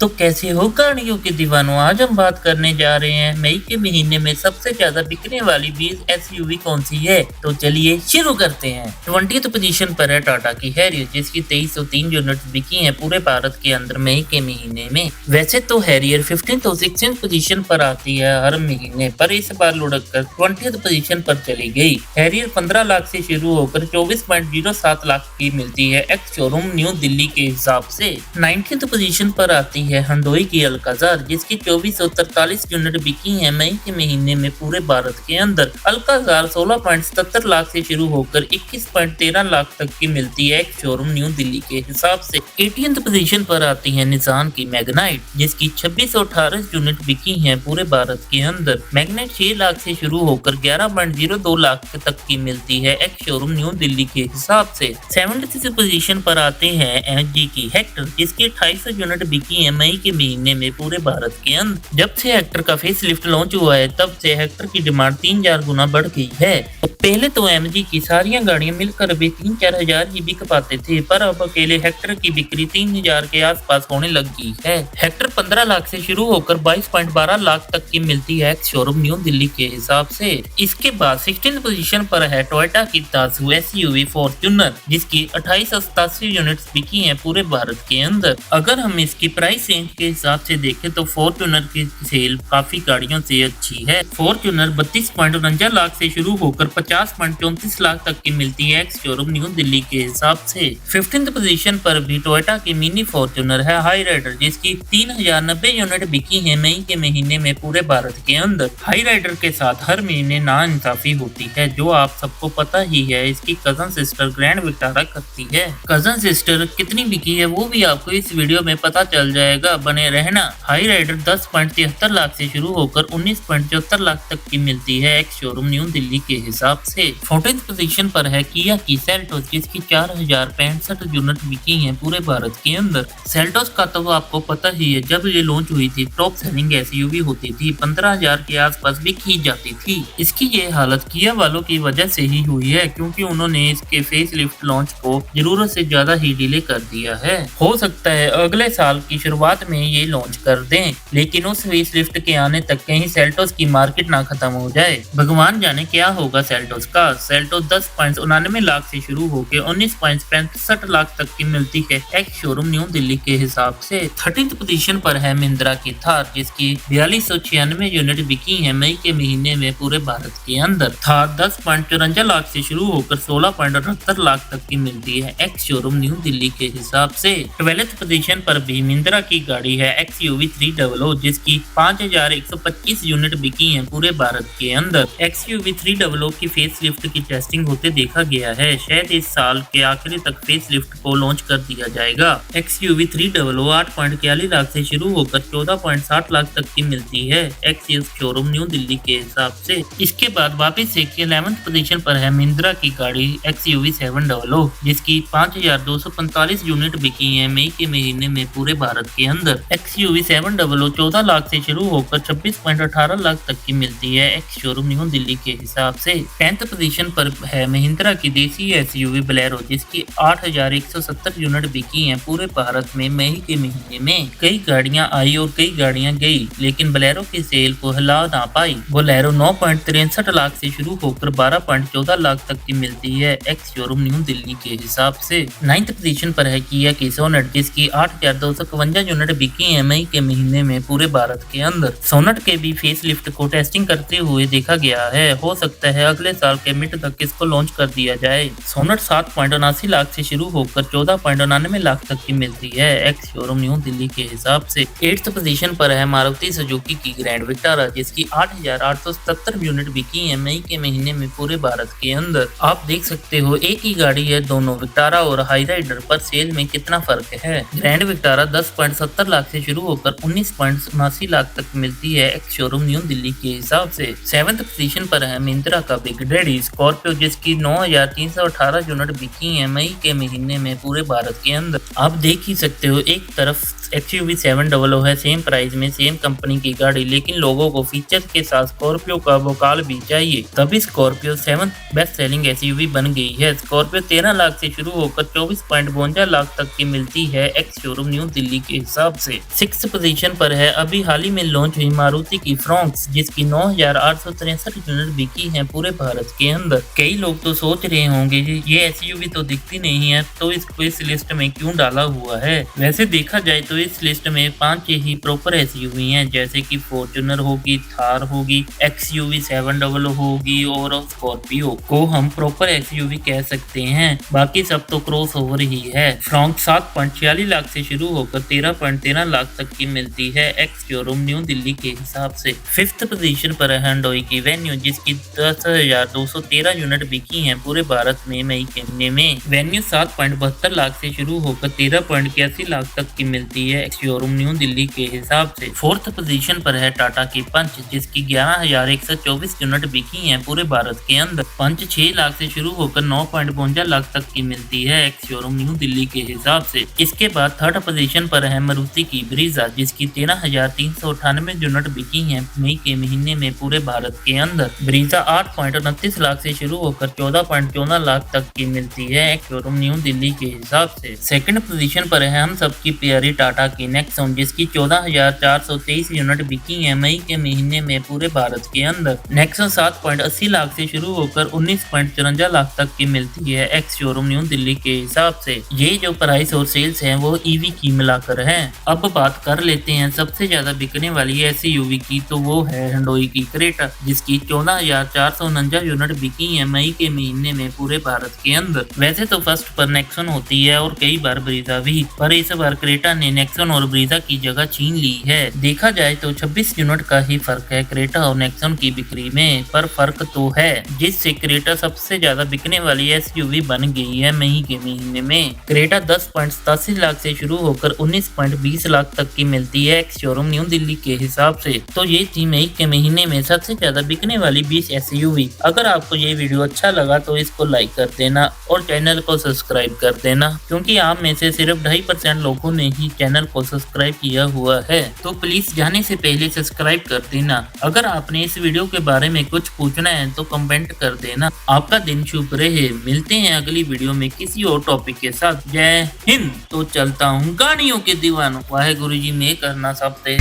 तो कैसे हो गाड़ियों के दीवानों, आज हम बात करने जा रहे हैं मई के महीने में सबसे ज्यादा बिकने वाली 20 एसयूवी कौन सी है। तो चलिए शुरू करते हैं। 20th पोजीशन पर है टाटा की हैरियर, जिसकी 2303 यूनिट बिकी हैं पूरे भारत के अंदर मई के महीने में। वैसे तो हैरियर 15th और 16th पोजीशन पर आती है हर महीने, पर इस बार लुढ़क कर 20th पोजीशन पर चली गई। हैरियर 15 लाख से शुरू होकर 24.07 लाख की मिलती है एक्स शोरूम न्यू दिल्ली के हिसाब से। 19th पोजीशन पर आती है हुंडई की अल्काजार, जिसकी 2443 यूनिट बिकी है मई के महीने में पूरे भारत के अंदर। अल्काजार 16.77 लाख से शुरू होकर 21.13 लाख तक की मिलती है एक शोरूम न्यू दिल्ली के हिसाब से। 18th पोजीशन पर आती है निसान की मैग्नाइट, जिसकी 2618 यूनिट बिकी है पूरे भारत के अंदर। मैग्नाइट 6 लाख से शुरू होकर 11.02 लाख तक की मिलती है एक शोरूम न्यू दिल्ली के हिसाब से। 70th पोजीशन पर आते हैं एमजी की हेक्टर, जिसकी 2800 यूनिट बिकी है मई के महीने में पूरे भारत के अंदर। जब से हेक्टर का फेस लिफ्ट लॉन्च हुआ है, तब से हेक्टर की डिमांड 3000 गुना बढ़ गई है। तो पहले तो एमजी की सारी गाड़ियां मिलकर भी 3-4 हजार ही बिक पाते थे, पर अब अकेले हेक्टर की बिक्री 3000 के आसपास होने लग गई है। हेक्टर 15 लाख से शुरू होकर 22.12 लाख तक की मिलती है शोरूम न्यू दिल्ली के हिसाब से। इसके बाद 16th पोजीशन पर है टोयोटा की ताजू एसयूवी फॉर्च्यूनर, जिसकी 2888 यूनिट्स बिकी हैं पूरे भारत के अंदर। अगर हम इसकी प्राइस रेंज के हिसाब से देखें तो फॉर्च्यूनर की सेल काफी गाड़ियों से अच्छी है। फॉर्च्यूनर 32.49 लाख से शुरू होकर 50.34 लाख तक की मिलती है एक्स शोरूम न्यू दिल्ली के हिसाब से। 15th पोजीशन पर भी टोयोटा की मिनी फॉर्च्यूनर है हाई राइडर, जिसकी 3090 यूनिट बिकी है मई के महीने में पूरे भारत के अंदर। हाई राइडर के साथ हर महीने नाइंसाफी होती है, जो आप सबको पता ही है। इसकी कजन सिस्टर ग्रैंड विक्टोरिया करती है। कजन सिस्टर कितनी बिकी है वो भी आपको इस वीडियो में पता चल जाएगा, बने रहना। हाई राइडर 10.73 लाख से शुरू होकर 19.74 लाख तक की मिलती है एक शोरूम न्यू दिल्ली के हिसाब से। 14th पोजीशन पर है किया की सेल्टोस, जिसकी 4065 यूनिट बिकी है पूरे भारत के अंदर। सेल्टोस का तो आपको पता ही है, जब ये लॉन्च हुई थी टॉप सेलिंग एसयूवी होती थी, 15,000 के आसपास बिकी जाती थी। इसकी ये हालत किया वालों की वजह से ही हुई है, क्योंकि उन्होंने इसके फेस लिफ्ट लॉन्च को जरूरत से ज्यादा ही डिले कर दिया है। हो सकता है अगले साल की शुरुआत में ये लॉन्च कर दें, लेकिन उस फेस लिफ्ट के आने तक कहीं सेल्टोस की मार्केट ना खत्म हो जाए। भगवान जाने क्या होगा सेल्टोस का। सेल्टोस 10.99 लाख से शुरू होकर 19.65 लाख तक की मिलती है एक शोरूम न्यू दिल्ली के हिसाब से। 13th पोजीशन पर है महिंद्रा की थार, जिसकी 4296 यूनिट बिकी है मई के महीने में पूरे भारत के अंदर। थार 10.54 लाख से शुरू होकर 16.78 लाख तक की मिलती है एक्स शोरूम न्यू दिल्ली के हिसाब से। 12th पोजीशन पर भी महिंद्रा की गाड़ी है XUV 300, जिसकी 5125 यूनिट बिकी हैं पूरे भारत के अंदर। XUV 300 की फेस लिफ्ट की टेस्टिंग होते देखा गया है, शायद इस साल के आखिरी तक फेस लिफ्ट को लॉन्च कर दिया जाएगा। XUV 300 8.41 लाख से शुरू होकर 14.60 लाख तक की मिलती है एक्स शोरूम न्यू दिल्ली के हिसाब से। इसके बाद वापिस से 11th पोजीशन पर है महिंद्रा की गाड़ी XUV 700, जिसकी 5245 यूनिट बिकी है मई के महीने में पूरे भारत के अंदर। XUV 700 14 लाख से शुरू होकर 26.18 लाख तक की मिलती है एक्स शोरूम न्यू दिल्ली के हिसाब से। 10th पोजीशन पर है महिंद्रा की देसी SUV बोलेरो, जिसकी 8170 यूनिट बिकी हैं पूरे भारत में मई के महीने में। कई गाड़ियां आई और कई गाड़ियां गई, लेकिन बोलेरो की सेल को हिला ना पाई। बोलेरो 9.63 लाख से शुरू होकर 12.14 लाख तक की मिलती है एक्स शोरूम न्यू दिल्ली के हिसाब से। 9th पोजीशन पर है किया की सोनेट, जिसकी 8251 यूनिट बिकी है मई के महीने में पूरे भारत के अंदर। सोनेट के भी फेस लिफ्ट को टेस्टिंग करते हुए देखा गया है, हो सकता है अगले साल के मिड तक इसको लॉन्च कर दिया जाए। सोनेट 7.79 लाख से शुरू होकर 14.99 लाख तक की मिलती है एक्स शोरूम न्यू दिल्ली के हिसाब से। 8th पोजीशन पर है मारुति सुजुकी की ग्रैंड विक्टोरिया, जिसकी 8877 यूनिट बिकी है मई के महीने में पूरे भारत के अंदर। आप देख सकते हो एक ही गाड़ी है दोनों विक्टोरिया और हाई राइडर, पर सेल में कितना फर्क है। ग्रैंड विक्टोरिया 10.70 लाख से शुरू होकर 19.79 लाख तक मिलती है एक्स शोरूम न्यू दिल्ली के हिसाब से। 7th पोजीशन पर है महिंद्रा का बिग डैडी स्कॉर्पियो, जिसकी 9318 यूनिट बिकी है मई के महीने में पूरे भारत के अंदर। आप देख ही सकते हो एक तरफ XUV 700 है, सेम प्राइस में सेम कंपनी की गाड़ी, लेकिन लोगों को फीचर्स के साथ स्कॉर्पियो का वोकाल भी चाहिए, तभी स्कॉर्पियो 7 बेस्ट सेलिंग SUV बन गई है। स्कॉर्पियो 13 लाख से शुरू होकर 24.52 लाख तक की मिलती है एक्स शोरूम न्यू दिल्ली के हिसाब से। 6th पोजीशन पर है अभी हाल ही में लॉन्च हुई मारुति की फ्रॉन्क्स, जिसकी 9,863 यूनिट बिकी है पूरे भारत के अंदर। कई लोग तो सोच रहे होंगे ये SUV तो दिखती नहीं है, तो इसको इस लिस्ट में क्यों डाला हुआ है। वैसे देखा जाए तो इस लिस्ट में 5 ही प्रॉपर SUV हैं, जैसे कि फॉर्च्यूनर होगी, थार होगी, XUV 700 होगी और स्कॉर्पियो को हम प्रॉपर SUV कह सकते हैं। बाकी सब तो क्रॉस ओवर ही है। फ्रॉन्क 7.46 लाख से शुरू होकर 13.13 लाख तक की मिलती है एक्स शोरूम न्यू दिल्ली के हिसाब से। 5th पोजीशन पर है हुंडई की वेन्यू, जिसकी 10,213 यूनिट बिकी हैं पूरे भारत में मई के महीने में। वेन्यू 7.72 लाख से शुरू होकर 13.81 लाख तक की मिलती है शोरूम न्यू दिल्ली के हिसाब से। 4th पोजीशन पर है टाटा की पंच, जिसकी 11,124 यूनिट बिकी हैं पूरे भारत के अंदर। पंच 6 लाख से शुरू होकर 9.52 लाख तक की मिलती है शोरूम न्यू दिल्ली के हिसाब से। इसके बाद 3rd पोजीशन पर है मारुति की ब्रीजा, जिसकी 13,398 यूनिट बिकी हैं मई के महीने में पूरे भारत के अंदर। ब्रीजा 8.29 लाख से शुरू होकर 14.14 लाख तक की मिलती है शोरूम न्यू दिल्ली के हिसाब से। 2nd पोजीशन पर है हम सबकी प्यारी टाटा की नेक्सॉन, जिसकी 14,423 यूनिट बिकी है मई के महीने में पूरे भारत के अंदर। नेक्सॉन 7.80 लाख से शुरू होकर 19.54 लाख तक की मिलती है एक्स शोरूम न्यू दिल्ली के हिसाब से। ये जो प्राइस और सेल्स हैं वो ईवी की मिलाकर हैं। अब बात कर लेते हैं सबसे ज्यादा बिकने वाली SUV की, तो वो है हुंडई की क्रेटा, जिसकी 14,449 यूनिट बिकी है मई के महीने में पूरे भारत के अंदर। वैसे तो फर्स्ट पर नेक्सॉन होती है और कई बार ब्रीजा भी, पर इस बार क्रेटा ने नेक्सॉन और ब्रीजा की जगह छीन ली है। देखा जाए तो 26 यूनिट का ही फर्क है क्रेटा और नेक्सॉन की बिक्री में, पर फर्क तो है, जिससे क्रेटा सबसे ज्यादा बिकने वाली SUV बन गई है मई के महीने में। क्रेटा 10.87 लाख से शुरू होकर 19.20 लाख तक की मिलती है एक्स शोरूम न्यू दिल्ली के हिसाब से। तो ये थी मई के महीने में सबसे ज्यादा बिकने वाली 20 SUV। अगर आपको ये वीडियो अच्छा लगा तो इसको लाइक कर देना और चैनल को सब्सक्राइब कर देना, क्योंकि आप में से सिर्फ 2.5% लोगों ने ही चैनल को सब्सक्राइब किया हुआ है। तो प्लीज जाने से पहले सब्सक्राइब कर देना। अगर आपने इस वीडियो के बारे में कुछ पूछना है तो कमेंट कर देना। आपका दिन शुभ रहे। मिलते हैं अगली वीडियो में किसी और टॉपिक के साथ। जय हिंद। तो चलता हूँ गाड़ियों के दीवानों, वाहेगुरु जी में करना सब ते।